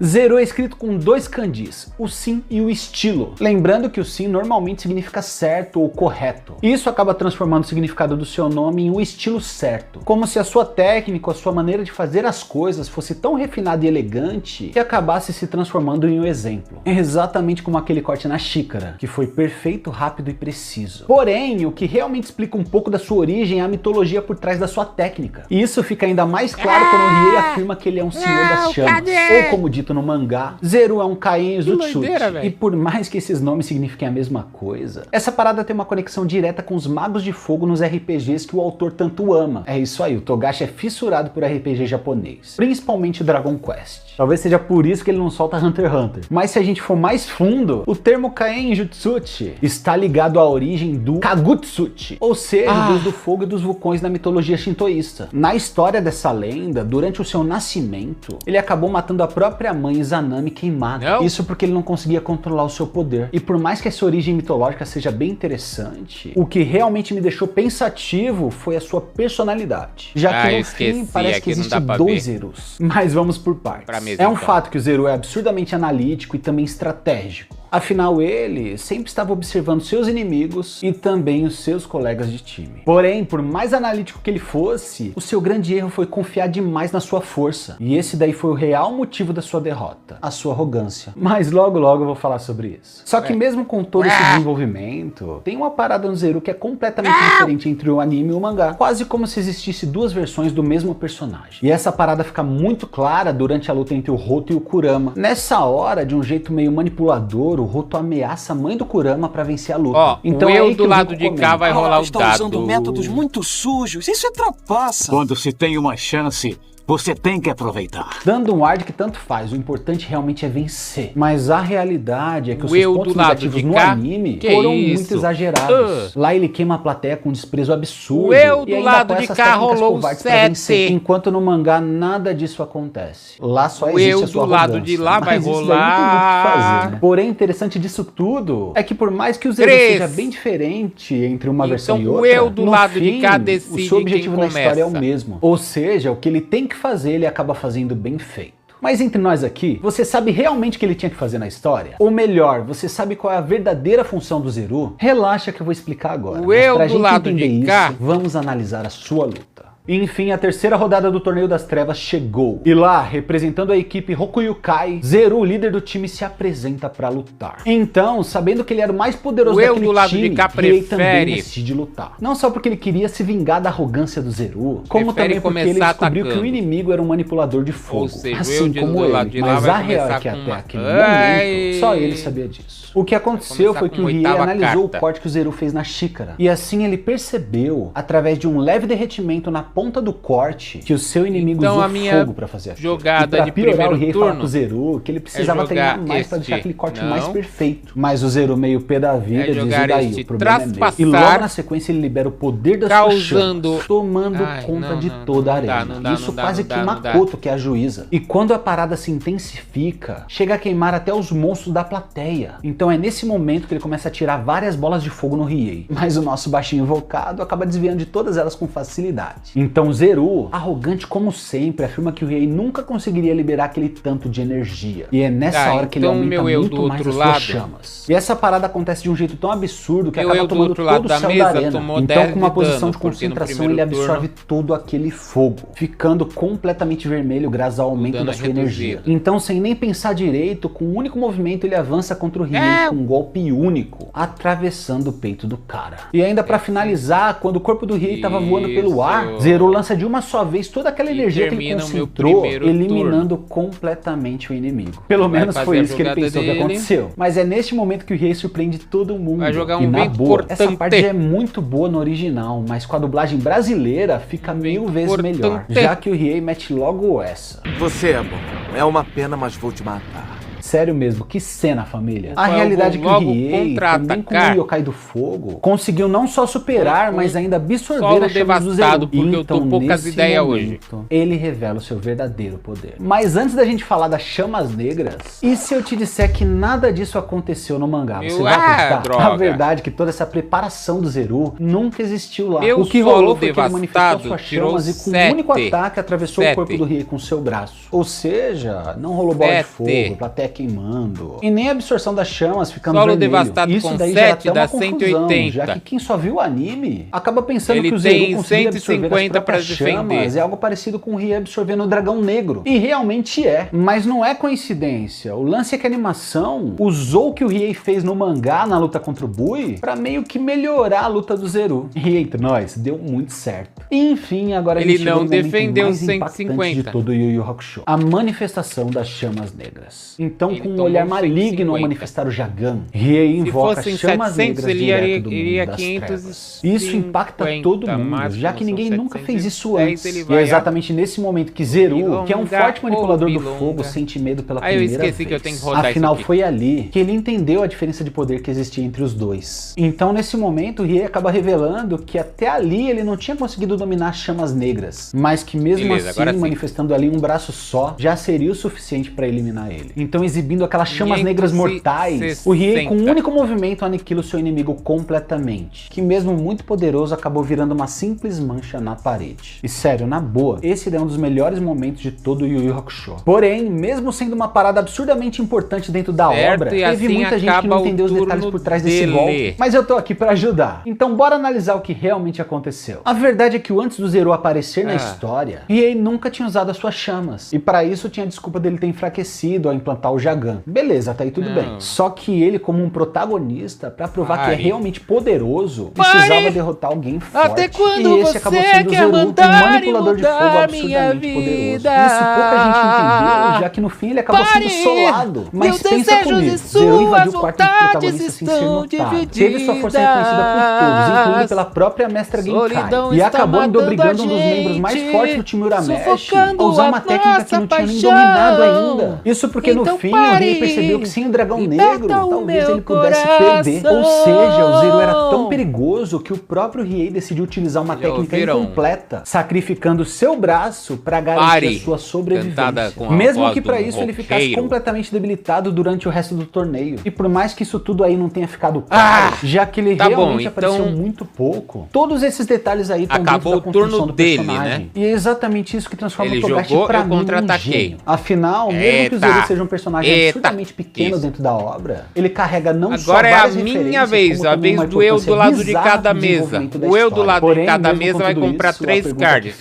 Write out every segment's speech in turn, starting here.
Zero é escrito com dois kanjis, o Sin e o estilo. Lembrando que o Sin normalmente significa certo ou correto. Isso acaba transformando o significado do seu nome em o estilo certo. Como se a sua técnica, a sua maneira de fazer as coisas fosse tão refinada e elegante que acabasse se transformando em um exemplo. É exatamente como aquele corte na xícara, que foi perfeito, rápido e preciso. Porém, o que realmente explica um pouco da sua origem é a mitologia por trás da sua técnica. E isso fica ainda mais claro quando o Riei afirma que ele é um senhor das chamas. Ou como dito no mangá, Zero é um Kain Jutsuchi. E por mais que esses nomes signifiquem a mesma coisa, essa parada tem uma conexão direta com os magos de fogo nos RPGs que o autor tanto ama. É isso aí, o Togashi é fissurado por RPG japonês, principalmente o Dragon Quest. Talvez seja por isso que ele não solta Hunter x Hunter. Mas se a gente for mais fundo, o termo Kain Jutsuchi está ligado à origem do Kagutsuchi, ou seja, o deus do fogo e dos vulcões na mitologia shintoísta. Na história dessa lenda, durante o seu nascimento, ele acabou matando a própria mãe Izanami queimada. Isso porque ele não conseguia controlar o seu poder. E por mais que essa origem mitológica seja bem interessante, o que realmente me deixou pensativo foi a sua personalidade. Já que no fim parece que existem dois Zerus. Mas vamos por partes. É um fato que o Zero é absurdamente analítico e também estratégico. Afinal, ele sempre estava observando seus inimigos e também os seus colegas de time. Porém, por mais analítico que ele fosse, o seu grande erro foi confiar demais na sua força. E esse daí foi o real motivo da sua derrota, a sua arrogância. Mas logo eu vou falar sobre isso. Só que mesmo com todo esse desenvolvimento, tem uma parada no Zero que é completamente diferente entre o anime e o mangá. Quase como se existisse duas versões do mesmo personagem. E essa parada fica muito clara durante a luta entre o Hoto e o Kurama. Nessa hora, de um jeito meio manipulador, o Hoto ameaça a mãe do Kurama pra vencer a luta. Então eu do lado de cá vai rolar o dado. Estão usando métodos muito sujos, isso é trapaça. Quando se tem uma chance, você tem que aproveitar. Dando um ar de que tanto faz, o importante realmente é vencer. Mas a realidade é que os seus pontos negativos no anime foram muito exagerados. Lá ele queima a plateia com um desprezo absurdo. O eu do lado de cá rolou 7. Enquanto no mangá nada disso acontece. Lá só existe a sua arrogância. O eu do lado de lá vai rolar. Não tem muito o que fazer, né? Porém, interessante disso tudo é que por mais que o Zero seja bem diferente entre uma versão e outra, o eu do lado de cá decide o seu objetivo na história é o mesmo. Ou seja, o que ele tem que fazer, ele acaba fazendo bem feito. Mas entre nós aqui, você sabe realmente o que ele tinha que fazer na história? Ou melhor, você sabe qual é a verdadeira função do Zero? Relaxa que eu vou explicar agora. O eu do lado de cá, vamos analisar a sua luta. Enfim, a terceira rodada do Torneio das Trevas chegou. E lá, representando a equipe Rokuyukai, Zero, o líder do time, se apresenta pra lutar. Então, sabendo que ele era o mais poderoso daquele time, Riei também decide lutar. Não só porque ele queria se vingar da arrogância do Zero, como também porque ele descobriu que o inimigo era um manipulador de fogo, assim como ele. Mas a real é que até aquele momento, só ele sabia disso. O que aconteceu foi que o Riei analisou o corte que o Zero fez na xícara. E assim ele percebeu, através de um leve derretimento na ponta do corte, que o seu inimigo usou fogo pra fazer aquilo. Jogada de piorar, o Riei fala pro Zero que ele precisava treinar mais pra deixar aquele corte mais perfeito. Mas o Zero, meio pé da vida, diz: e daí, o problema é meu. E logo na sequência ele libera o poder da sua chama, tomando conta de toda a arena. Isso quase queima Makoto, que é a juíza. E quando a parada se intensifica, chega a queimar até os monstros da plateia. Então é nesse momento que ele começa a tirar várias bolas de fogo no Riei. Mas o nosso baixinho invocado acaba desviando de todas elas com facilidade. Então Zero, arrogante como sempre, afirma que o Riei nunca conseguiria liberar aquele tanto de energia. E é nessa hora que ele aumenta muito mais as suas chamas. E essa parada acontece de um jeito tão absurdo que acaba tomando todo o céu da arena. Então com uma posição de concentração ele absorve todo aquele fogo, ficando completamente vermelho graças ao aumento da sua energia. Então sem nem pensar direito, com um único movimento ele avança contra o Riei com um golpe único, atravessando o peito do cara. E ainda pra finalizar, quando o corpo do Riei tava voando pelo ar, Zero lança de uma só vez toda aquela energia que ele concentrou, eliminando completamente o inimigo. Pelo menos foi isso que ele pensou que aconteceu. Mas é neste momento que o Riei surpreende todo mundo. Vai jogar um e na boa, importante. Essa parte já é muito boa no original, mas com a dublagem brasileira fica mil vezes melhor. Já que o Riei mete logo essa. Você é bom. É uma pena, mas vou te matar. Sério mesmo, que cena, família. A Rafael, realidade é que o logo Riei, também como o Yokai do Fogo, conseguiu não só superar, mas ainda absorver as chamas do Zeru. Porque eu tô poucas ideias hoje. Ele revela o seu verdadeiro poder. Mas antes da gente falar das chamas negras, e se eu te disser que nada disso aconteceu no mangá? Você vai acreditar? Droga. A verdade é que toda essa preparação do Zeru nunca existiu lá. Meu o que rolou foi que ele devastado manifestou suas chamas e com um único ataque atravessou o corpo do Riei com seu braço. Ou seja, não rolou bola de fogo, plateia queimando, e nem a absorção das chamas ficando Solo vermelho. devastado Isso com daí 7 gera dá até uma confusão, 180. já que quem só viu o anime acaba pensando Ele que o Zeru tem conseguia absorver 150 as próprias pra defender. chamas é algo parecido com o Riei absorvendo o dragão negro. E realmente é, mas não é coincidência. O lance é que a animação usou o que o Riei fez no mangá na luta contra o Bui pra meio que melhorar a luta do Zeru. E entre nós, deu muito certo. E, enfim, agora ele a gente não defendeu mais 150 de todo o Yu Yu Hakusho. A manifestação das chamas negras. Então, Ele com um tomou olhar maligno 150. ao manifestar o Jagan, Riei invoca fossem chamas 700, negras ele direto do iria mundo das 550, trevas. Isso impacta todo mundo, mas já que como ninguém são nunca fez isso 710, antes. ele E vai é exatamente nesse momento que Zeru, que é um Bilonga forte manipulador ou do Bilonga. fogo, sente medo pela Aí eu primeira esqueci vez. que eu tenho que rodar Afinal, isso aqui. foi ali que ele entendeu a diferença de poder que existia entre os dois. Então, nesse momento, o Riei acaba revelando que até ali ele não tinha conseguido dominar as chamas negras, mas que mesmo Beleza, agora assim, sim. manifestando ali um braço só, já seria o suficiente para eliminar ele. Então, exibindo aquelas chamas negras 560. mortais, o Riei com um único movimento aniquila o seu inimigo completamente, que mesmo muito poderoso acabou virando uma simples mancha na parede. E sério, na boa, esse é um dos melhores momentos de todo o Yu Yu Hakusho. Porém, mesmo sendo uma parada absurdamente importante dentro da obra, teve assim muita gente que não entendeu os detalhes por trás desse golpe. Mas eu tô aqui pra ajudar. Então bora analisar o que realmente aconteceu. A verdade é que antes do Zeru aparecer na história, Riei nunca tinha usado as suas chamas. E pra isso tinha a desculpa dele ter enfraquecido ao implantar o Jagan. Beleza, até aí tudo bem. Só que ele, como um protagonista, pra provar que é realmente poderoso, precisava derrotar alguém forte. Até quando e esse acabou sendo o Zeru, um manipulador de fogo absurdamente poderoso. Isso pouca gente entendeu, já que no fim ele acabou sendo solado. Mas pensa comigo, Zeru invadiu o quarto do protagonista sem ser notado. Teve sua força reconhecida por todos, incluindo pela própria mestra Genkai. E acabou ainda obrigando um dos membros mais fortes do time Urameshi a usar uma técnica que não tinha nem dominado ainda. Isso porque no fim o Riei percebeu que sem o dragão negro, talvez ele pudesse perder. Ou seja, o Zeru era tão perigoso que o próprio Riei decidiu utilizar uma técnica incompleta, sacrificando seu braço para garantir a sua sobrevivência. Mesmo que para isso ele ficasse completamente debilitado durante o resto do torneio. E por mais que isso tudo aí não tenha ficado claro, já que ele realmente apareceu muito pouco, todos esses detalhes aí estão dentro da construção do personagem. Né? E é exatamente isso que transforma o Togashi pra mim num gênio. Afinal, mesmo que o Zeru seja um personagem absurdamente pequeno dentro da obra, ele carrega não só várias referências, agora é a minha vez, a vez do eu do lado de cada mesa. O eu do lado de cada mesa vai comprar 3 cards.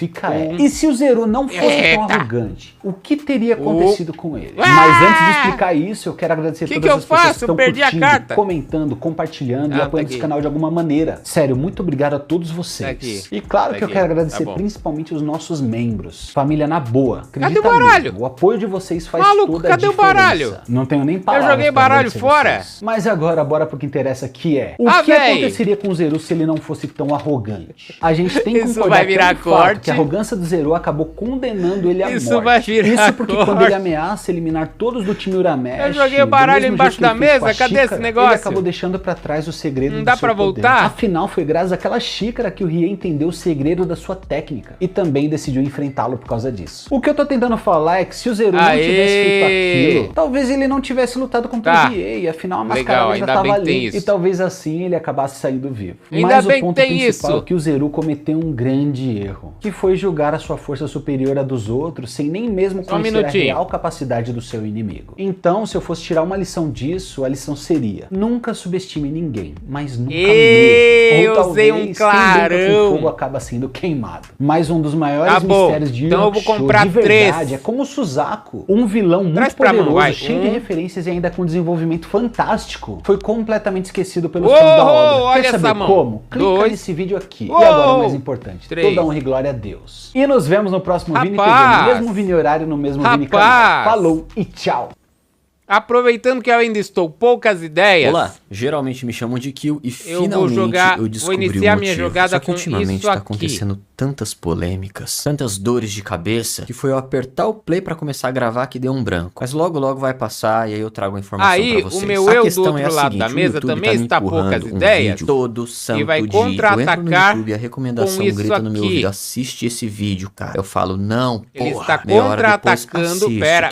E se o Zeru não fosse tão arrogante, o que teria acontecido com ele? Mas antes de explicar isso, eu quero agradecer todas as pessoas que estão curtindo, comentando, compartilhando e apoiando esse canal de alguma maneira. Sério, muito obrigado a todos vocês. E claro que eu quero agradecer principalmente os nossos membros. Família, na boa. Cadê o baralho? O apoio de vocês faz toda a cadê diferença. O baralho? Não tenho nem palavras. Eu joguei baralho fora. Mas agora, bora pro que interessa, que é o que aconteceria com o Zeru se ele não fosse tão arrogante? A gente tem que concordar que a arrogância do Zeru acabou condenando ele à morte. Isso porque quando ele ameaça eliminar todos do time Urameshi, eu joguei o baralho embaixo da mesa, cadê esse negócio? Ele acabou deixando pra trás o segredo não dá pra voltar? Afinal, foi graças àquela xícara que o Riei entendeu o segredo da sua técnica e também decidiu enfrentá-lo por causa disso. O que eu tô tentando falar é que se o Zeru não tivesse feito aquilo, talvez ele não tivesse lutado contra o Riei, afinal a mascarada já tava ali e talvez assim ele acabasse saindo vivo. Mas o ponto principal é que o Zeru cometeu um grande erro, que foi julgar a sua força superior à dos outros sem nem mesmo conhecer a real capacidade do seu inimigo. Então, se eu fosse tirar uma lição disso, a lição seria: nunca subestime ninguém, mas nunca mesmo. Ou talvez quem brinca com fogo acaba sendo queimado. Mas um dos maiores mistérios de Yu Yu Hakusho, de verdade, é como o Suzaku, um vilão muito poderoso, cheio de referências e ainda com desenvolvimento fantástico, foi completamente esquecido pelos fãs da obra. Quer saber como? Clica nesse vídeo aqui. E agora o mais importante, toda honra e glória a Deus. E nos vemos no próximo Vini TV, no mesmo Vini horário, no mesmo Vini canal. Falou e tchau! Aproveitando que eu ainda estou poucas ideias. Olá, geralmente me chamam de Kill e eu finalmente eu descobri vou iniciar o minha motivo. jogada Só que com ultimamente isso tá aqui. acontecendo tantas polêmicas, tantas dores de cabeça, que foi eu apertar o play pra começar a gravar que deu um branco. Mas logo logo vai passar e aí eu trago a informação pra vocês. Aí o meu eu do outro lado da mesa também está poucas ideias. Todo santo e vai dia. contra-atacar eu entro no YouTube, a recomendação grita no meu ouvido, assiste esse vídeo, cara. Eu falo, não, ele porra. está contra-atacando. Pera,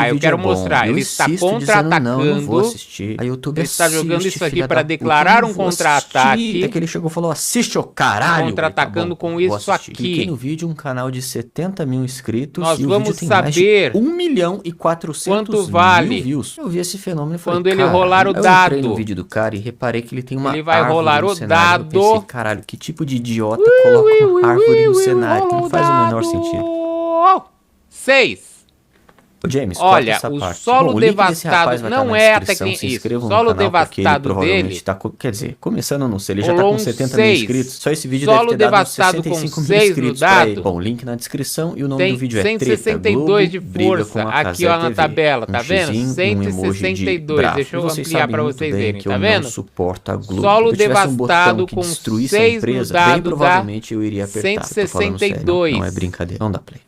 eu quero mostrar. Ele está contra-atacando. Não vou assistir. Aí o YouTube ele está jogando isso aqui para declarar um contra-ataque. Até que ele chegou e falou, assiste, ô caralho. Contra-atacando com isso aqui. Cliquei no vídeo, um canal de 70 mil inscritos. Nós e o vamos vídeo tem saber 1.400.000 views. Eu vi esse fenômeno e falei, quando ele rolar o dado. Eu entrei no vídeo do cara e reparei que ele tem uma ele vai rolar o cenário. dado. Eu pensei, caralho, que tipo de idiota coloca uma árvore no cenário? Que não faz o menor sentido. 6. James, olha, essa o parte. solo Bom, devastado não é até que isso. O solo devastado dele. Tá, quer dizer, começando, não sei, ele já tá com 70 mil inscritos. Só esse vídeo solo deve ter dado devastado 65 com mil 6 inscritos no dado. Bom, link na descrição e o nome tem do vídeo é 162 de força aqui ó na tabela, tá vendo? 162. Deixa eu ampliar pra vocês verem, tá vendo? Solo devastado com 6 no dado bem provavelmente eu iria apertar. 162. Não é brincadeira, não dá play.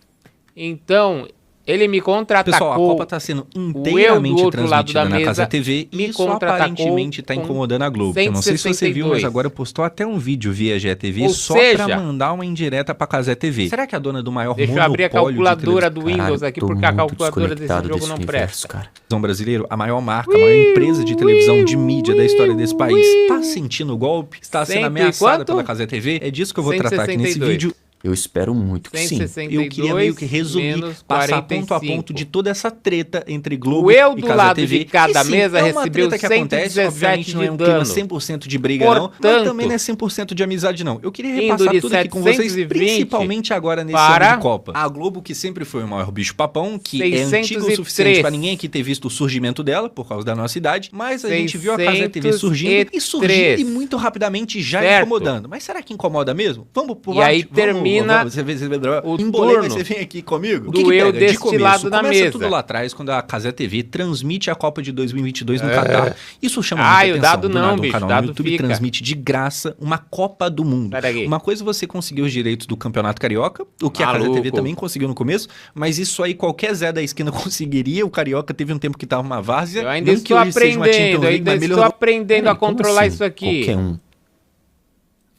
Então, ele me contra-atacou. Pessoal, a Copa tá sendo inteiramente transmitida na Casa TV e isso aparentemente tá incomodando a Globo. Eu não sei se você viu, mas agora postou até um vídeo via GTV só pra mandar uma indireta pra Casa TV. Será que a dona do maior monopólio... Deixa eu abrir a calculadora do Windows aqui, porque a calculadora desse jogo não presta. Televisão brasileiro, a maior marca, a maior empresa de televisão de mídia da história desse país. Tá sentindo o golpe? Está sendo ameaçada pela Casa TV? É disso que eu vou tratar aqui nesse vídeo. Eu espero muito que sim. Eu queria meio que resumir, passar ponto a ponto de toda essa treta entre Globo o eu e do Casa lado TV. de cada sim, mesa é uma recebeu treta que acontece, obviamente não é um clima 100% de briga não, mas também não é 100% de amizade não. Eu queria repassar tudo aqui com vocês, principalmente agora nesse ano de Copa. A Globo, que sempre foi o maior bicho papão, que é antigo o suficiente para ninguém aqui ter visto o surgimento dela, por causa da nossa idade, mas a gente viu a Casa TV surgindo e muito rapidamente já incomodando. Mas será que incomoda mesmo? Vamos pro E aí termina... O turno, você vem aqui comigo? Do eu deste lado da mesa. Tudo lá atrás, quando a Casa TV transmite a Copa de 2022 no Catar. Isso chama muita atenção. O dado não, bicho. O dado YouTube transmite de graça uma Copa do Mundo. Uma coisa é você conseguir os direitos do Campeonato Carioca, o que a Casa TV também conseguiu no começo, mas isso aí qualquer Zé da esquina conseguiria. O Carioca teve um tempo que tava uma várzea. Eu ainda estou aprendendo a controlar isso aqui. Qualquer um.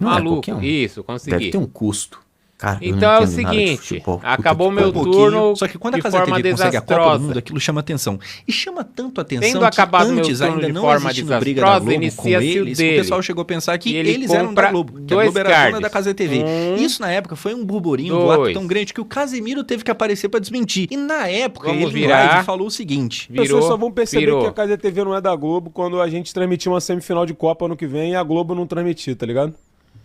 Maluco, isso, consegui. Deve ter um custo. Cara, então é o seguinte, acabou meu turno. Só que quando a Casa TV consegue a Copa do Mundo, aquilo chama atenção. E chama tanto atenção Tendo acabado que antes, meu turno ainda de não forma existindo briga da Globo com eles, o pessoal chegou a pensar que eles eram da Globo, que a Globo era a dona da Casa TV. Isso na época foi um burburinho, um boato tão grande que o Casemiro teve que aparecer pra desmentir. E na época ele em live falou o seguinte: as pessoas só vão perceber que a Casa TV não é da Globo quando a gente transmitir uma semifinal de Copa ano que vem e a Globo não transmitir, tá ligado?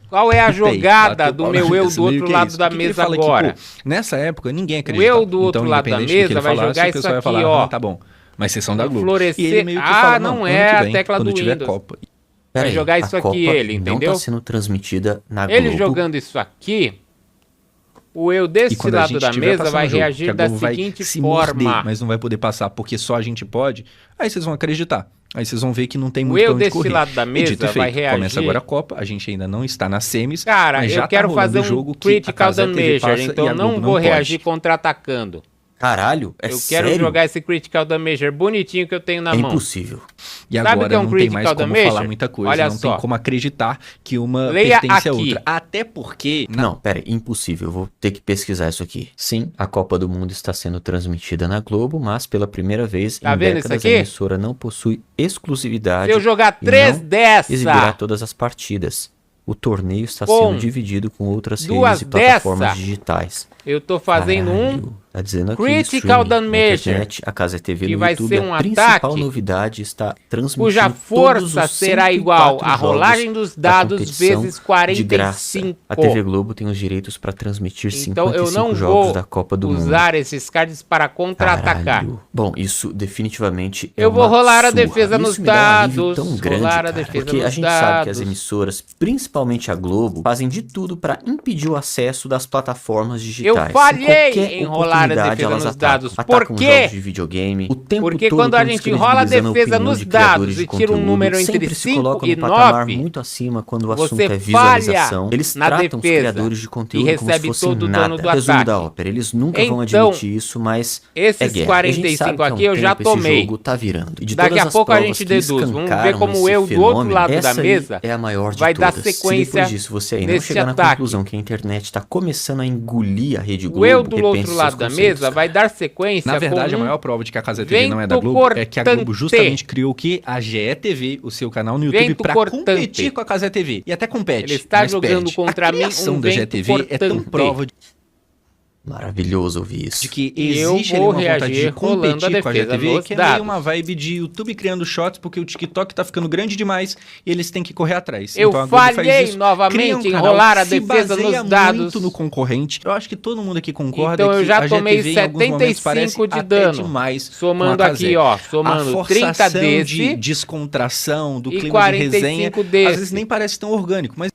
Qual é a jogada do meu eu do outro lado da mesa agora? Aqui, nessa época, ninguém acredita. O eu do outro lado da mesa vai jogar isso aqui, ó. Tá bom, mas vocês são da Globo. Florescer. E ele meio que fala, não é a tecla do Windows. Copa. Vai jogar isso aqui ele, entendeu? Não tá sendo transmitida na Globo. Ele jogando isso aqui, o eu desse lado da mesa vai reagir da seguinte forma. Mas não vai poder passar porque só a gente pode. Aí vocês vão acreditar. Aí vocês vão ver que não tem muito pra onde correr. O eu desse lado da mesa vai reagir. Começa agora a Copa, a gente ainda não está nas semis. Cara, mas já eu quero fazer jogo um critical damage, então não vou reagir contra-atacando. Caralho, eu quero jogar esse critical damage bonitinho que eu tenho na mão. É impossível. E agora não tem mais como falar muita coisa, olha não só. Tem como acreditar que uma pertence a outra. Até porque... Não, pera, impossível, eu vou ter que pesquisar isso aqui. Sim, a Copa do Mundo está sendo transmitida na Globo, mas pela primeira vez em décadas a emissora não possui exclusividade. Se eu jogar 3 dessa... exibirá todas as partidas. O torneio está sendo dividido com outras redes e plataformas digitais. Eu tô fazendo tá dizendo aqui, critical damage, a Casa TV que no vai YouTube, ser um a principal ataque novidade está transmitindo cuja força será igual à rolagem dos dados vezes 45. A TV Globo tem os direitos para transmitir 55 então eu não jogos da Copa do Mundo. Usar esses cards para contra-atacar. Bom, isso definitivamente eu vou rolar a defesa nos dados, tão grande, rolar a defesa porque a gente sabe que as emissoras, principalmente a Globo, fazem de tudo para impedir o acesso das plataformas digitais. Eu falhei em rolar rolar a defesa nos dados. Por quê? De videogame, o tempo Porque todo quando a gente rola a defesa nos dados e tira um número entre 5 e 9, muito acima quando o assunto é visualização. Eles tratam os criadores de conteúdo e recebe como se todo fosse o nada. dano do Resumo ataque. da ópera, eles nunca vão admitir isso, mas esses 45 aqui eu já tomei. Esse jogo tá virando. E de daqui a pouco a gente deduz. Vamos ver como eu do outro lado da mesa é a maior de vai todas. dar sequência. Se depois disso você aí não chegar na conclusão que a internet tá começando a engolir a Rede Globo, o eu do outro lado da mesa vai dar sequência. Na verdade, a maior prova de que a Casa TV não é da Globo é que a Globo justamente criou o que? A GE TV, o seu canal no YouTube, pra competir com a Casa TV. E até compete. Ele está jogando contra mim um da GE TV é tão prova de... Maravilhoso ouvir isso. De que existe ali uma vontade de competir com a GTV, que é meio uma vibe de YouTube criando shots, porque o TikTok tá ficando grande demais e eles têm que correr atrás. Eu então, falhei novamente em rolar a defesa nos dados. Muito no concorrente. Eu acho que todo mundo aqui concorda então, que eu já tomei 75 de dano. Demais somando aqui, ó. Somando 30 desse. De descontração, do clima de resenha. Desse. Às vezes nem parece tão orgânico, mas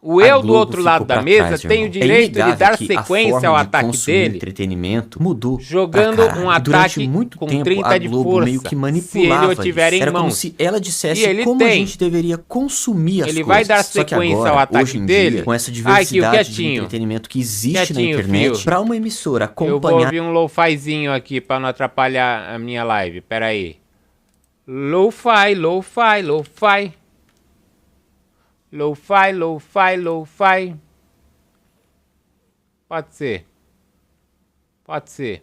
o eu do outro lado da mesa tem o direito de dar sequência ao ataque dele, entretenimento mudou jogando um ataque com 30 de força, meio que manipulava, se ele o tiver em era mãos. Como se ela dissesse como a gente deveria consumir as coisas. Ele vai dar sequência agora, ao ataque hoje em dele, dia, com essa diversidade de entretenimento que existe na internet, para uma emissora acompanhar... Eu vou ouvir um lo-fizinho aqui para não atrapalhar a minha live, peraí. Lo-fi, lo-fi, lo-fi. Lo-fi, lo-fi, lo-fi. Pode ser. Pode ser.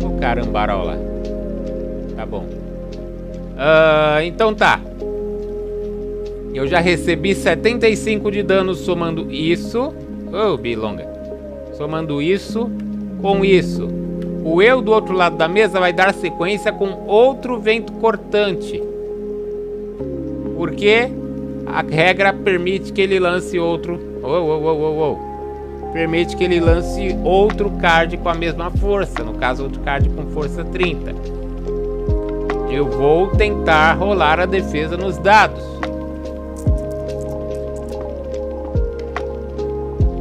O carambarola. Tá bom. Então tá. Eu já recebi 75 de dano somando isso. Oh, bilonga. Somando isso com isso. O eu do outro lado da mesa vai dar sequência com outro vento cortante. Porque a regra permite que ele lance outro... Permite que ele lance outro card com a mesma força. No caso, outro card com força 30. Eu vou tentar rolar a defesa nos dados.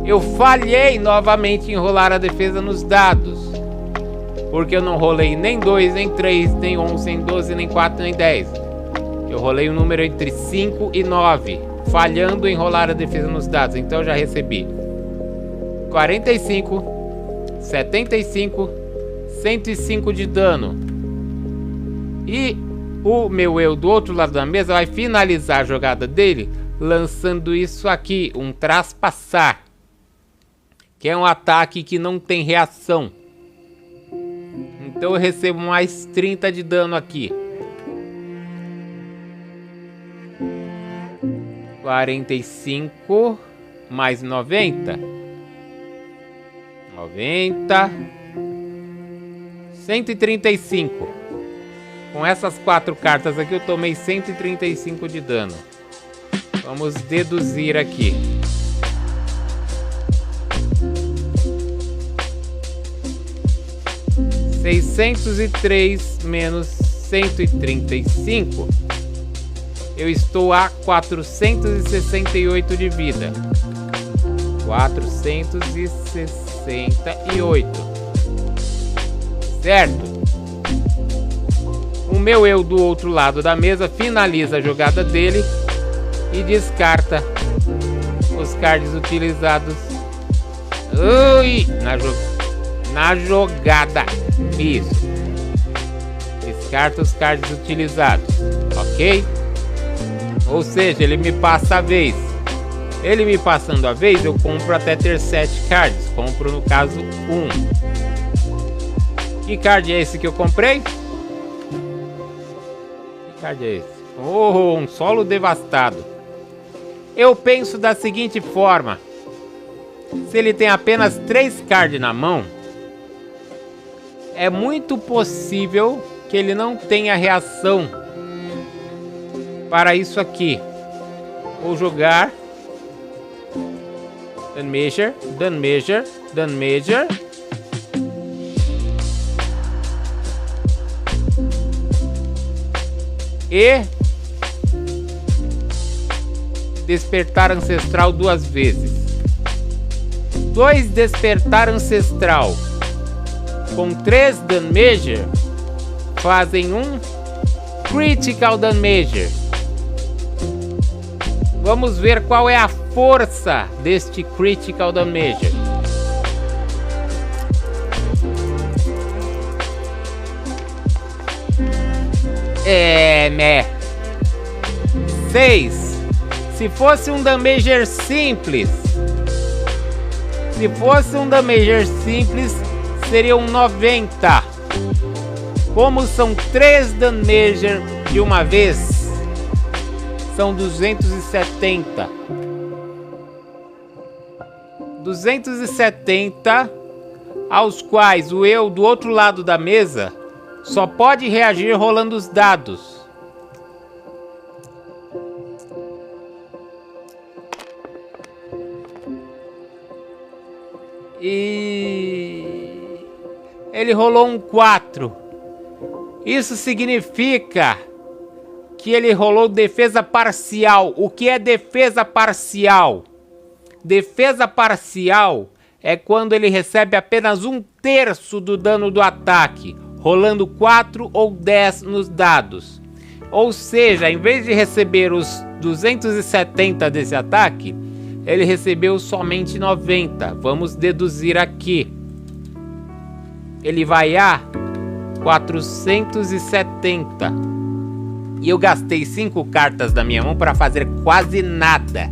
Eu falhei novamente em rolar a defesa nos dados. Porque eu não rolei nem 2, nem 3, nem 11, nem 12, nem 4, nem 10. Eu rolei um número entre 5 e 9. Falhando em rolar a defesa nos dados. Então eu já recebi 45, 75, 105 de dano. E o meu eu do outro lado da mesa vai finalizar a jogada dele lançando isso aqui, um traspassar. Que é um ataque que não tem reação. Então eu recebo mais 30 de dano aqui. 45 mais 90. 90. 135. Com essas 4 cartas aqui eu tomei 135 de dano. Vamos deduzir aqui. (603 menos 135). Eu estou a 468 de vida. 468. Certo? O meu eu do outro lado da mesa finaliza a jogada dele e descarta os cards utilizados na jogada. Isso. Descarta os cards utilizados. Ok? Ou seja, ele me passa a vez. Ele me passando a vez, eu compro até ter 7 cards. Compro, no caso, 1. Que card é esse que eu comprei? Que card é esse? Oh, um solo devastado. Eu penso da seguinte forma. Se ele tem apenas 3 cards na mão, é muito possível que ele não tenha reação para isso aqui. Vou jogar Done Measure, Done Measure, Done Measure. E despertar ancestral 2 vezes. 2 despertar ancestral com 3 damage fazem um critical damage. Vamos ver qual é a força deste critical damage. Né? 6. Se fosse um damager simples, seria um 90. Como são 3 damager de uma vez, são 270. 270, aos quais o eu do outro lado da mesa só pode reagir rolando os dados. E ele rolou um 4. Isso significa que ele rolou defesa parcial. O que é defesa parcial? Defesa parcial é quando ele recebe apenas 1/3 do dano do ataque, rolando 4 ou 10 nos dados. Ou seja, em vez de receber os 270 desse ataque, ele recebeu somente 90. Vamos deduzir aqui. Ele vai a 470. E eu gastei 5 cartas da minha mão para fazer quase nada.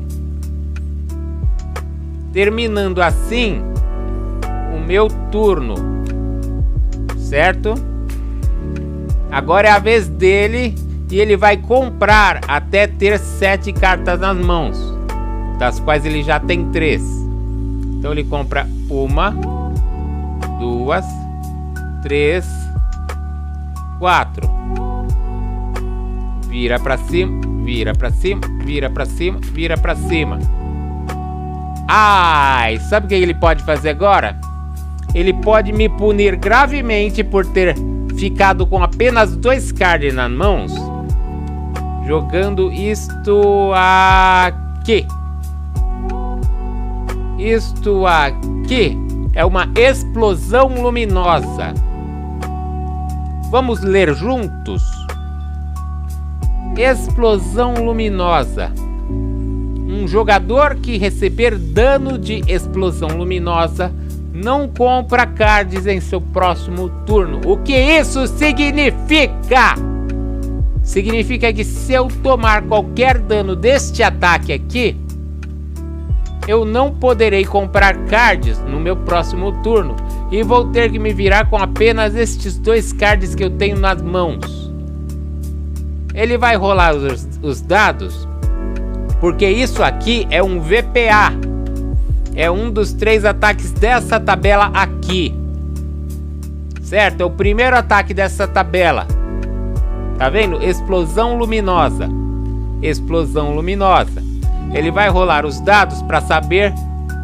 Terminando assim o meu turno. Certo? Agora é a vez dele e ele vai comprar até ter 7 cartas nas mãos, das quais ele já tem 3. Então ele compra 1, 2, 3, 4. Vira pra cima, vira pra cima, vira pra cima, vira pra cima. Ai, sabe o que ele pode fazer agora? Ele pode me punir gravemente por ter ficado com apenas 2 cards nas mãos, jogando isto aqui. Isto aqui é uma explosão luminosa. Vamos ler juntos? Explosão luminosa. Um jogador que receber dano de explosão luminosa não compra cards em seu próximo turno. O que isso significa? Significa que se eu tomar qualquer dano deste ataque aqui, eu não poderei comprar cards no meu próximo turno e vou ter que me virar com apenas estes 2 cards que eu tenho nas mãos. Ele vai rolar os dados, porque isso aqui é um VPA. É um dos 3 ataques dessa tabela aqui. Certo? É o primeiro ataque dessa tabela. Tá vendo? Explosão luminosa. Explosão luminosa. Ele vai rolar os dados para saber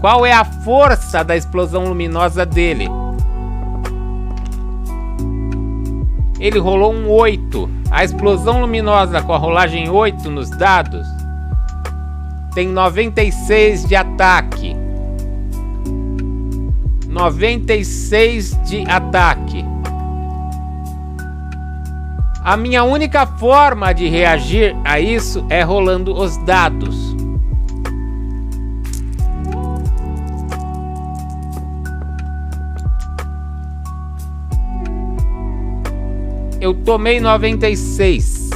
qual é a força da explosão luminosa dele. Ele rolou um 8. A explosão luminosa com a rolagem 8 nos dados tem 96 de ataque. 96 de ataque. A minha única forma de reagir a isso é rolando os dados. Eu tomei 96.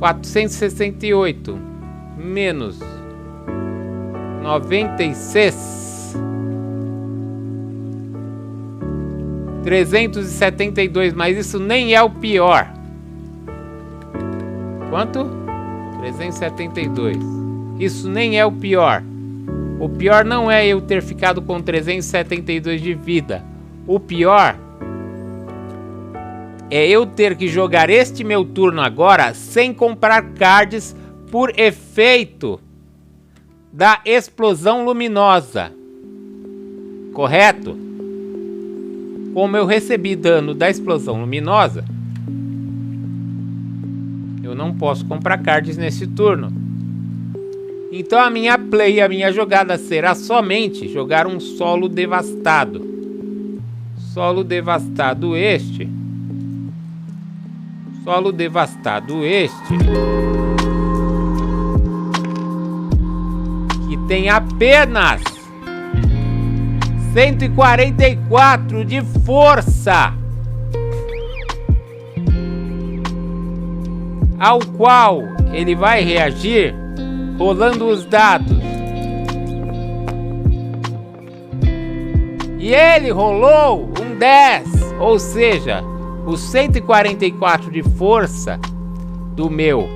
468 menos 96, 372, mas isso nem é o pior. Quanto? 372. Isso nem é o pior. O pior não é eu ter ficado com 372 de vida. O pior é eu ter que jogar este meu turno agora sem comprar cards por efeito da explosão luminosa. Correto? Como eu recebi dano da explosão luminosa, Eu não posso comprar cards nesse turno. Então a minha play, a minha jogada será somente jogar um solo devastado. Solo devastado este. Solo devastado este. Que tem apenas 144 de força. Ao qual ele vai reagir rolando os dados. E ele rolou um 10, ou seja, os 144 de força do meu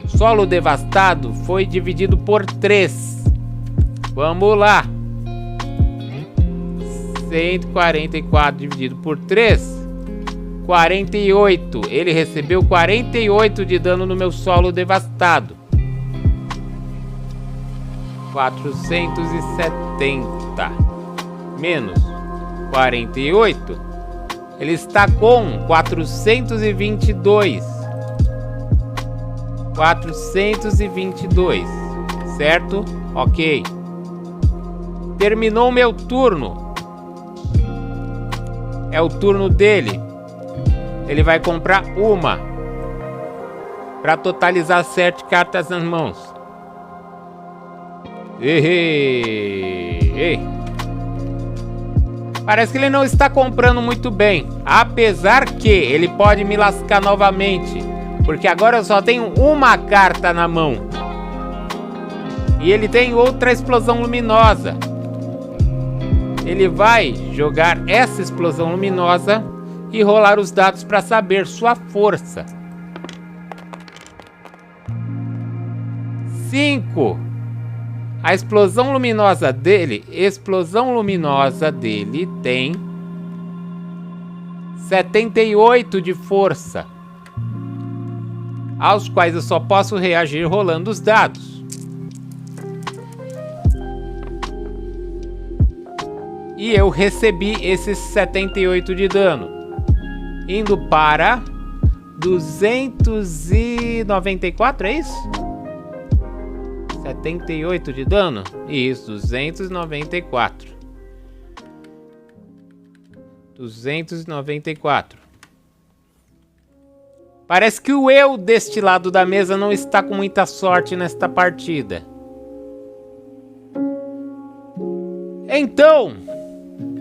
solo devastado foi dividido por 3. Vamos lá. 144 dividido por 3, 48. Ele recebeu 48 de dano no meu solo devastado. 470 menos 48, ele está com 422. 422, certo? Ok. Terminou meu turno. É o turno dele. Ele vai comprar uma para totalizar 7 cartas nas mãos. Parece que ele não está comprando muito bem. Apesar que ele pode me lascar novamente, porque agora eu só tenho uma carta na mão. E ele tem outra explosão luminosa. Ele vai jogar essa explosão luminosa e rolar os dados para saber sua força. 5. A explosão luminosa dele tem 78 de força, aos quais eu só posso reagir rolando os dados. E eu recebi esses 78 de dano, indo para 294, é isso? 78 de dano? Isso, 294. 294. Parece que o eu deste lado da mesa não está com muita sorte nesta partida. Então,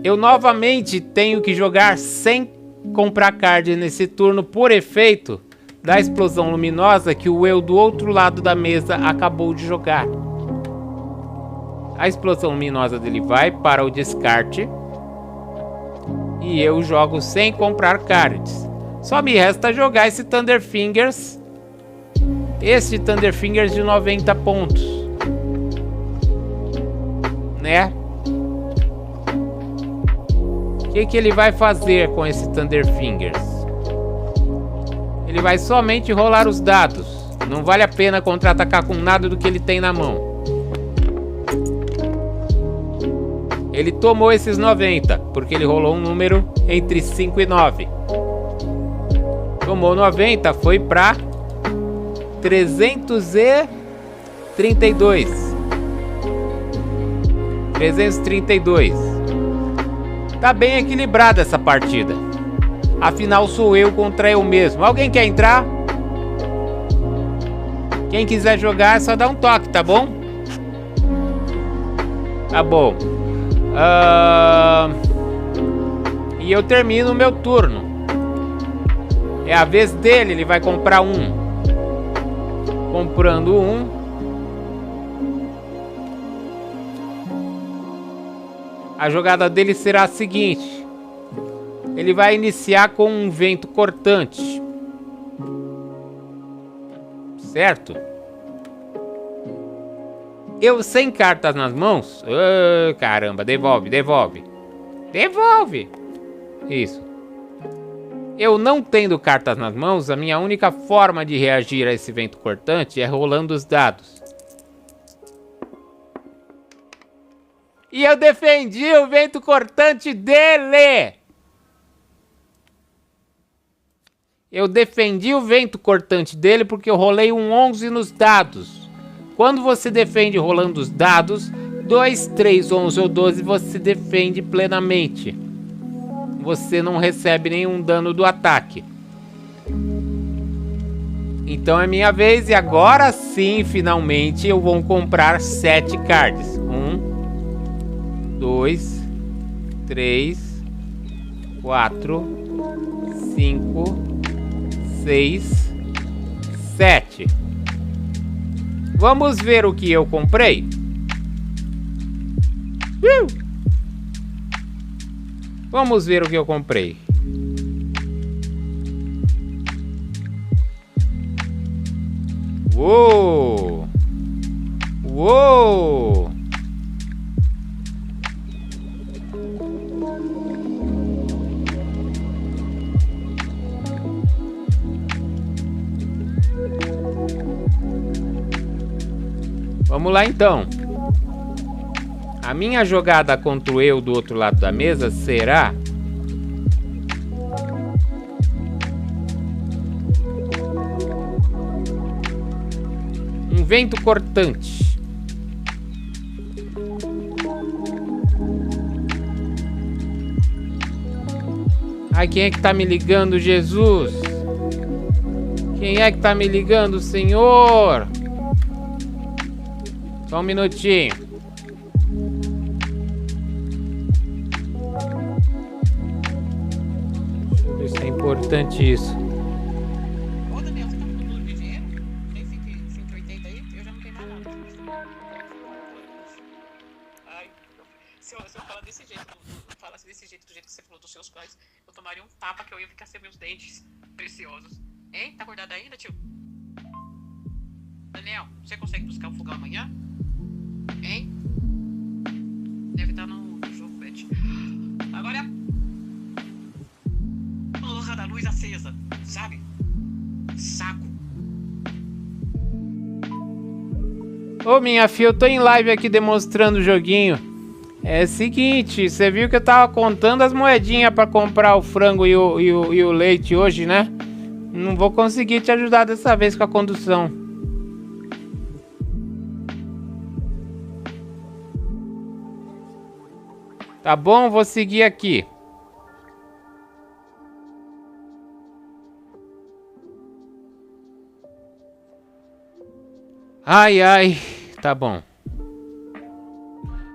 eu novamente tenho que jogar sem comprar card nesse turno por efeito da explosão luminosa que o eu do outro lado da mesa acabou de jogar. A explosão luminosa dele vai para o descarte e eu jogo sem comprar cards. Só me resta jogar esse Thunder Fingers. Esse Thunder Fingers de 90 pontos, né? O que ele vai fazer com esse Thunder Fingers? Ele vai somente rolar os dados. Não vale a pena contra-atacar com nada do que ele tem na mão. Ele tomou esses 90, porque ele rolou um número entre 5 e 9. Tomou 90, foi para 332. 332. Tá bem equilibrada essa partida. Afinal, sou eu contra eu mesmo. Alguém quer entrar? Quem quiser jogar, é só dar um toque, tá bom? Tá bom. E eu termino o meu turno. É a vez dele, ele vai comprar um. Comprando um. A jogada dele será a seguinte. Ele vai iniciar com um vento cortante. Certo? Eu sem cartas nas mãos. Oh, caramba, devolve. Devolve. Isso. Eu não tendo cartas nas mãos, a minha única forma de reagir a esse vento cortante é rolando os dados. E eu defendi o vento cortante dele. Eu defendi o vento cortante dele porque eu rolei um 11 nos dados. Quando você defende rolando os dados, 2, 3, 11 ou 12, você defende plenamente. Você não recebe nenhum dano do ataque. Então é minha vez e agora sim, finalmente, eu vou comprar 7 cards. 1, 2, 3, 4, 5, 6, 7. Vamos ver o que eu comprei. Vamos ver o que eu comprei. Uou! Uou! Vamos lá então. A minha jogada contra o eu do outro lado da mesa será... um vento cortante. Ai, quem é que tá me ligando, Jesus? Quem é que tá me ligando, Senhor? Só um minutinho. Deixa eu ver se é importante isso. Ô, Daniel, você tá com tudo de dinheiro? Tem 180 aí? Eu já não tenho mais nada. Ai, se eu falar desse jeito, falasse desse jeito, do jeito que você falou dos seus pais, eu tomaria um tapa que eu ia ficar sem meus dentes preciosos. Hein? Tá acordado ainda, tio? Daniel, você consegue buscar o fogão amanhã? Hein? Deve estar no jogo, Beth. Agora é a porra da luz acesa, sabe? Saco. Ô, minha filha, eu tô em live aqui demonstrando o joguinho. É o seguinte, você viu que eu tava contando as moedinhas pra comprar o frango e o leite hoje, né? Não vou conseguir te ajudar dessa vez com a condução. Tá bom, vou seguir aqui. Ai, ai, tá bom.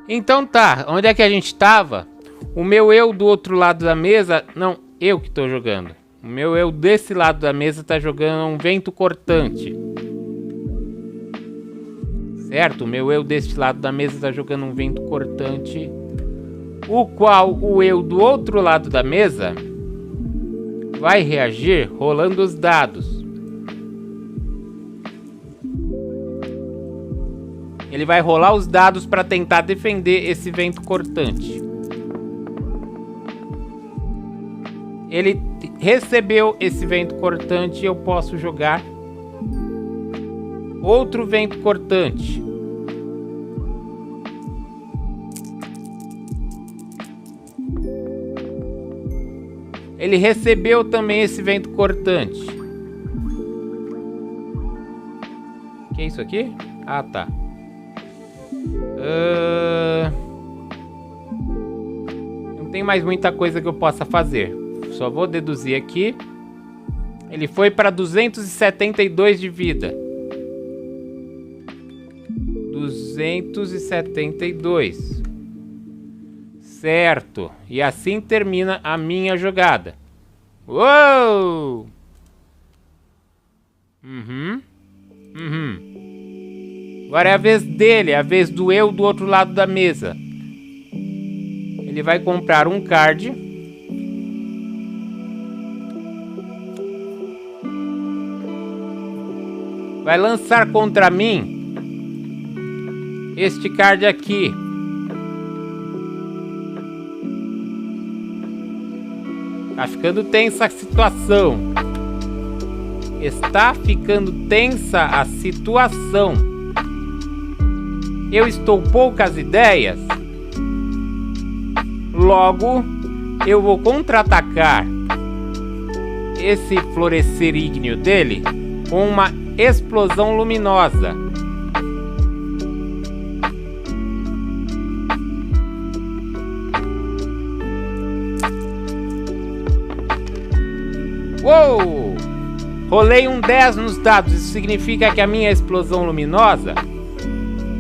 Então tá, onde é que a gente tava? O meu eu do outro lado da mesa... Não, eu que tô jogando. O meu eu desse lado da mesa tá jogando um vento cortante. Certo? O meu eu desse lado da mesa tá jogando um vento cortante... o qual o eu do outro lado da mesa vai reagir rolando os dados. Ele vai rolar os dados para tentar defender esse vento cortante. Ele recebeu esse vento cortante e eu posso jogar outro vento cortante. Ele recebeu também esse vento cortante. Que é isso aqui? Ah, tá. Não tem mais muita coisa que eu possa fazer. Só vou deduzir aqui. Ele foi para 272 de vida. 272. Certo. E assim termina a minha jogada. Uou! Agora é a vez dele, é a vez do eu do outro lado da mesa. Ele vai comprar um card. Vai lançar contra mim este card aqui. Tá ficando tensa a situação. Está ficando tensa a situação. Eu estou poucas ideias. Logo, eu vou contra-atacar. esse florescer ígneo dele com uma explosão luminosa. Uou! Rolei um 10 nos dados. Isso significa que a minha explosão luminosa,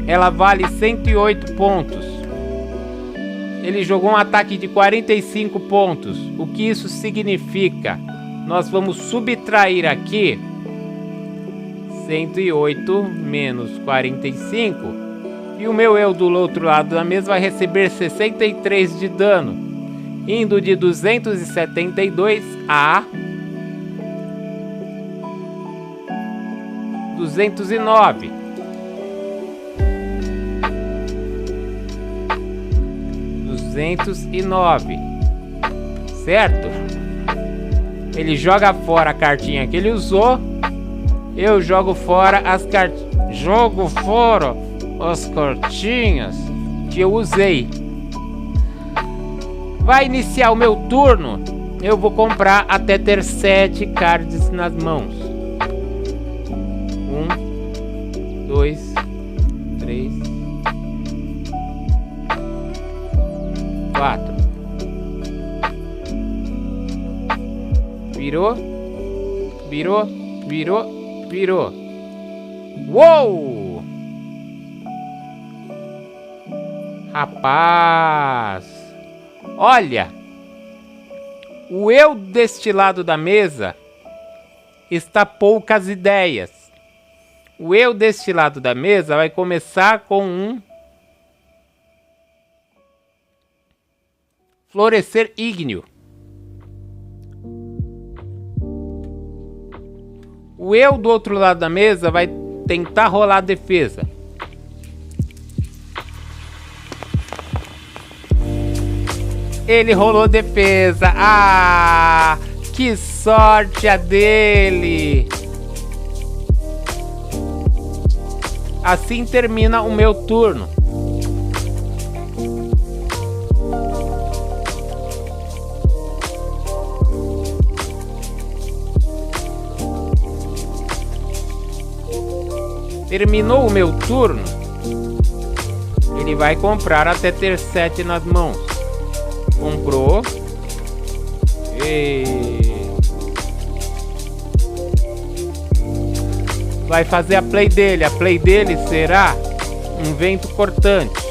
ela vale 108 pontos. Ele jogou um ataque de 45 pontos. O que isso significa? Nós vamos subtrair aqui 108 menos 45. E o meu eu do outro lado da mesa vai receber 63 de dano, indo de 272 a 209. Certo? Ele joga fora a cartinha que ele usou. Eu jogo fora as cartinhas. Jogo fora as cartinhas que eu usei. Vai iniciar o meu turno. Eu vou comprar até ter 7 cards nas mãos. 1, 2, 3, 4. Virou. Virou. Virou. Virou. Uou! Rapaz! Olha! O eu deste lado da mesa está poucas ideias. O eu deste lado da mesa vai começar com um florescer ígneo. O eu do outro lado da mesa vai tentar rolar defesa. Ele rolou defesa. Ah, que sorte a dele. Assim termina o meu turno. Terminou o meu turno. Ele vai comprar até ter 7 nas mãos. Comprou. Vai fazer a play dele. A play dele será um vento cortante.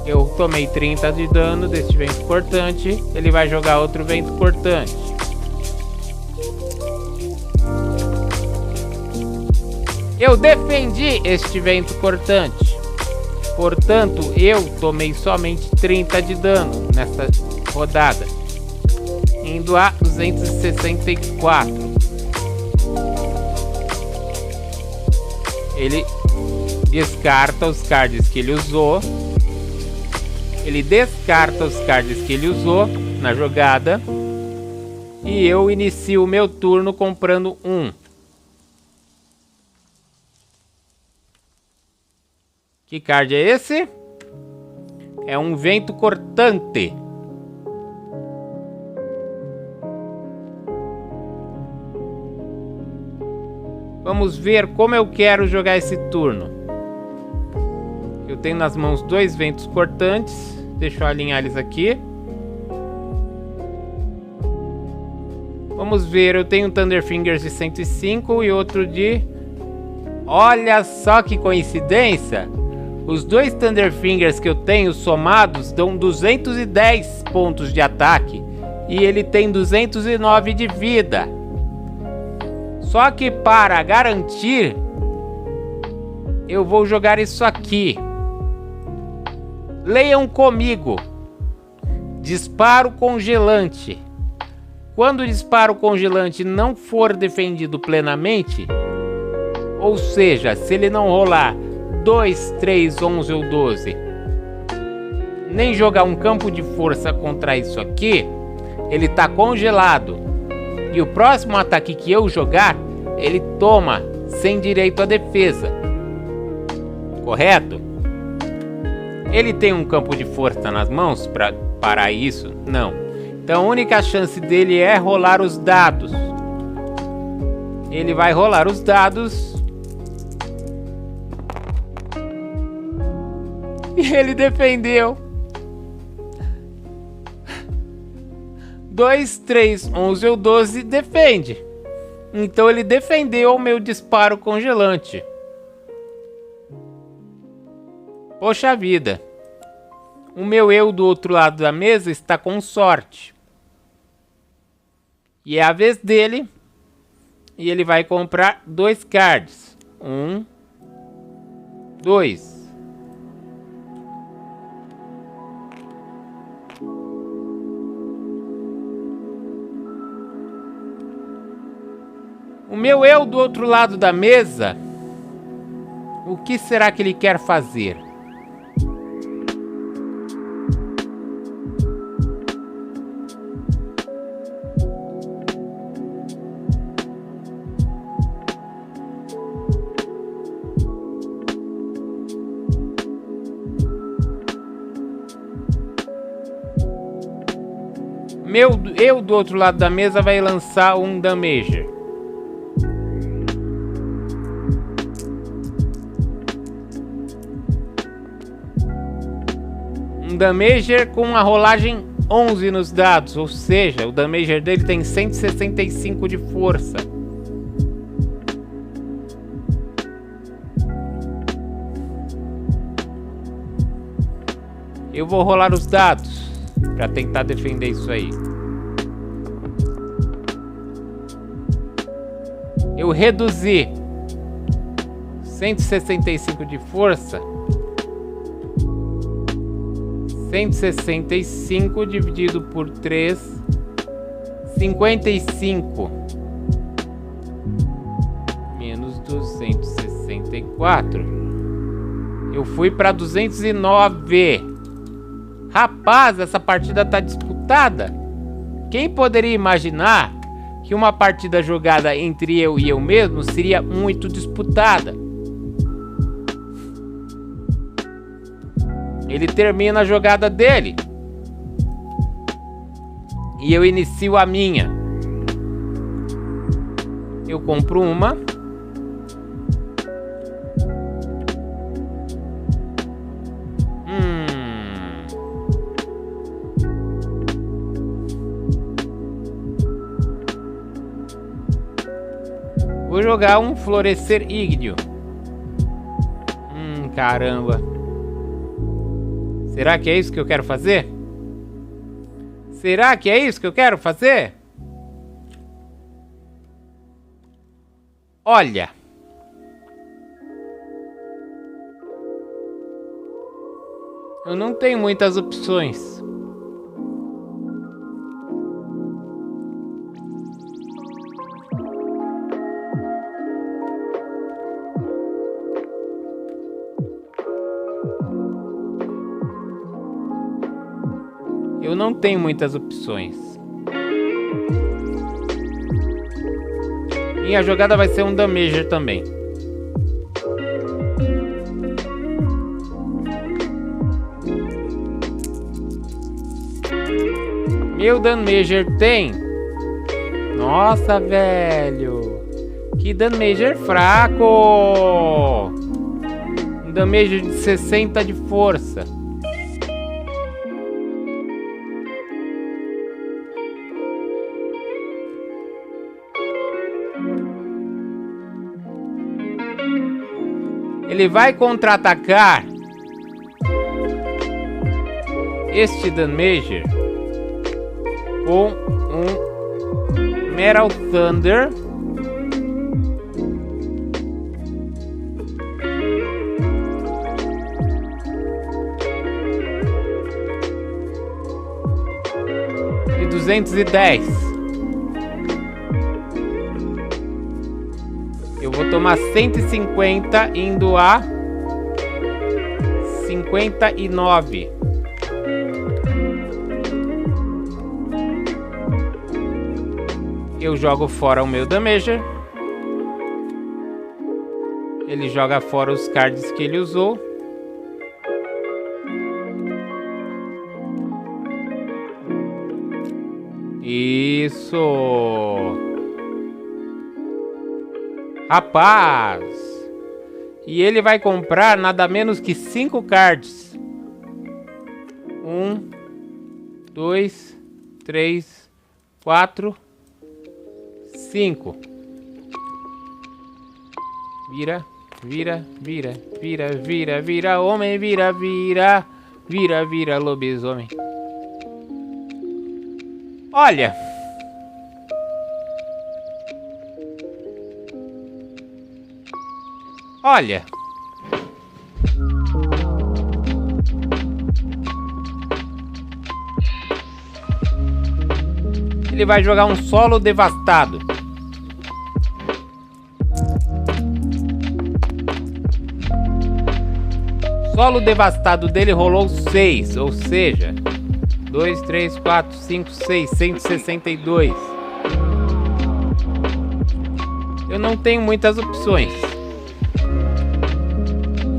Eu tomei 30 de dano deste vento cortante. Ele vai jogar outro vento cortante. Eu defendi este vento cortante. Portanto, eu tomei somente 30 de dano nesta rodada, indo a 264. Ele descarta os cards que ele usou. Ele descarta os cards que ele usou na jogada. E eu inicio o meu turno comprando um. Que card é esse? É um vento cortante. Vamos ver como eu quero jogar esse turno. Eu tenho nas mãos 2 ventos cortantes. Deixa eu alinhar eles aqui. Vamos ver, eu tenho um Thunderfingers de 105 e outro de... Olha só que coincidência! Os 2 Thunderfingers que eu tenho somados dão 210 pontos de ataque. E ele tem 209 de vida. Só que para garantir, eu vou jogar isso aqui. Leiam comigo. Disparo congelante. Quando o disparo congelante não for defendido plenamente, ou seja, se ele não rolar 2, 3, 11 ou 12, nem jogar um campo de força contra isso aqui, ele tá congelado. E o próximo ataque que eu jogar, ele toma sem direito à defesa. Correto? Ele tem um campo de força nas mãos para parar isso? Não. Então a única chance dele é rolar os dados. Ele vai rolar os dados. E ele defendeu. 2, 3, 11 ou 12 defende. Então ele defendeu o meu disparo congelante. Poxa vida. O meu eu do outro lado da mesa está com sorte. E é a vez dele. E ele vai comprar 2 cards. 1, 2. O meu eu do outro lado da mesa, o que será que ele quer fazer? Eu do outro lado da mesa vai lançar um Damager. Um Damager com a rolagem 11 nos dados, ou seja, o Damager dele tem 165 de força. Eu vou rolar os dados para tentar defender isso aí. Eu reduzi 165 de força. 165 dividido por 3, 55 menos 264. Eu fui para 209. Rapaz, essa partida tá disputada. Quem poderia imaginar que uma partida jogada entre eu e eu mesmo seria muito disputada? Ele termina a jogada dele. E eu inicio a minha. Eu compro uma. Vou jogar um Florescer Ígneo. Caramba. Será que é isso que eu quero fazer? Será que é isso que eu quero fazer? Olha. Eu não tenho muitas opções. Eu não tenho muitas opções. Minha jogada vai ser um Damager também. Meu Damager tem... Nossa, velho. Que Damager fraco. Um Damager de 60 de força. Ele vai contra-atacar este Damager com um Metal Thunder. E 210. Eu vou tomar 150 indo a 59. Eu jogo fora o meu Damager. Ele joga fora os cards que ele usou. Isso! Rapaz! E ele vai comprar nada menos que 5 cards. 1, 2, 3, 4, 5. Vira, vira, vira, vira, vira, vira, homem, vira, vira, vira, vira, lobisomem. Olha. Olha. Ele vai jogar um solo devastado. Solo devastado dele rolou 6, ou seja, 2, 3, 4, 5, 6, 162. Eu não tenho muitas opções.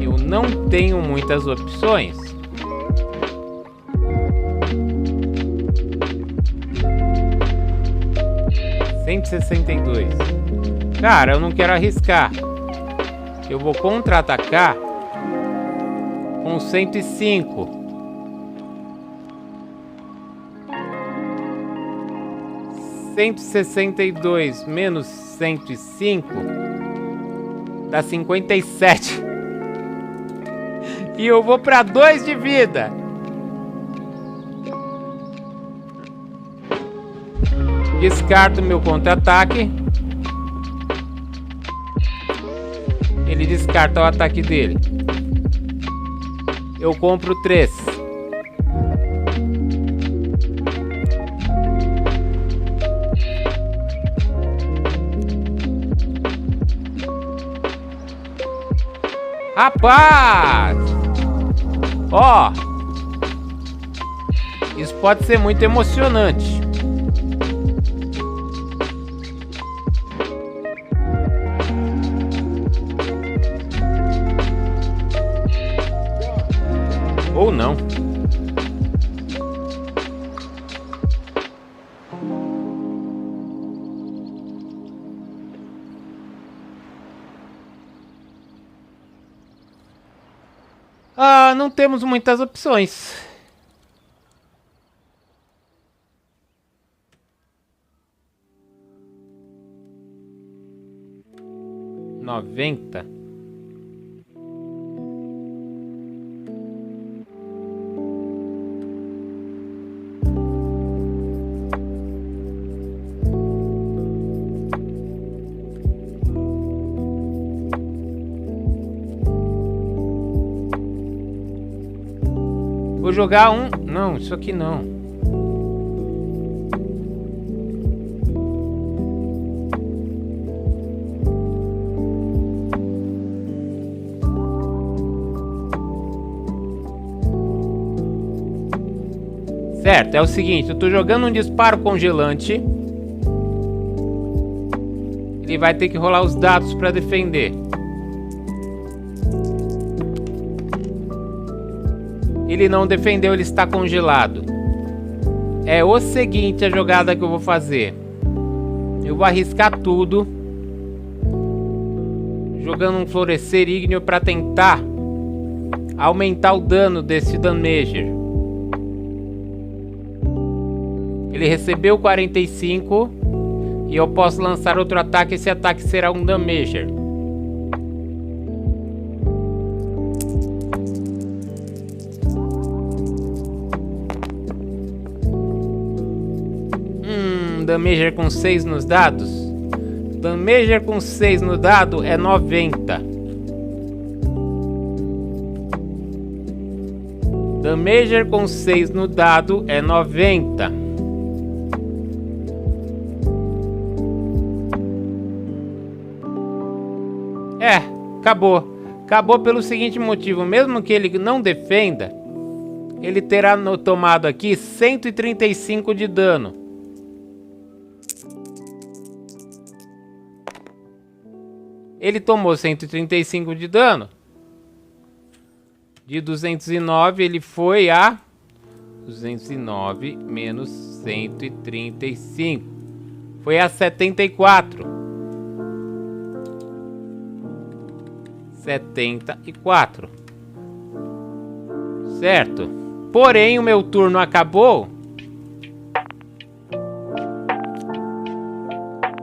Eu não tenho muitas opções. $162. Cara, eu não quero arriscar. Eu vou contra-atacar com 105. $162 menos 105 dá 57. E eu vou pra 2 de vida. Descarto meu contra-ataque. Ele descarta o ataque dele. Eu compro 3. Rapaz! Ó! Isso pode ser muito emocionante. Ou não. Ah, não temos muitas opções. $90. Vou jogar um... Não, isso aqui não. Certo, é o seguinte. Eu tô jogando um disparo congelante. Ele vai ter que rolar os dados pra defender. Ele não defendeu, ele está congelado. É o seguinte a jogada que eu vou fazer. Eu vou arriscar tudo, jogando um florescer ígneo para tentar aumentar o dano desse Damager. Ele recebeu 45 e eu posso lançar outro ataque. Esse ataque será um Damager. Damager com 6 nos dados. Damager com 6 no dado é 90. Damager com 6 no dado é 90. É, acabou. Acabou pelo seguinte motivo, mesmo que ele não defenda, ele terá tomado aqui 135 de dano. Ele tomou 135 de dano. De 209 ele foi a 209 menos 135. Foi a 74. 74. Certo. Porém, o meu turno acabou.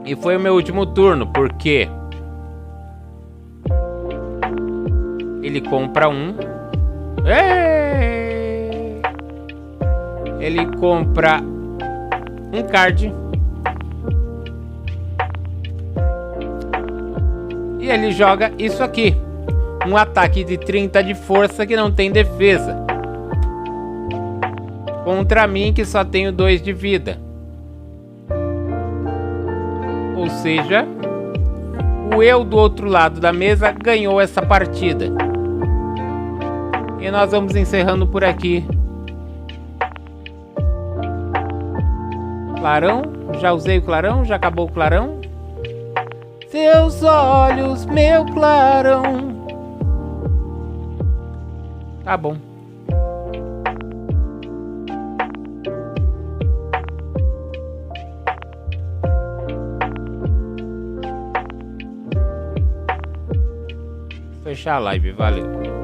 E foi o meu último turno, porque ele compra um. Ele compra um card. E ele joga isso aqui. Um ataque de 30 de força que não tem defesa. Contra mim que só tenho 2 de vida. Ou seja, o eu do outro lado da mesa ganhou essa partida. E nós vamos encerrando por aqui. Clarão, já usei o clarão, já acabou o clarão. Seus olhos, meu clarão. Tá bom. Fechar a live, valeu.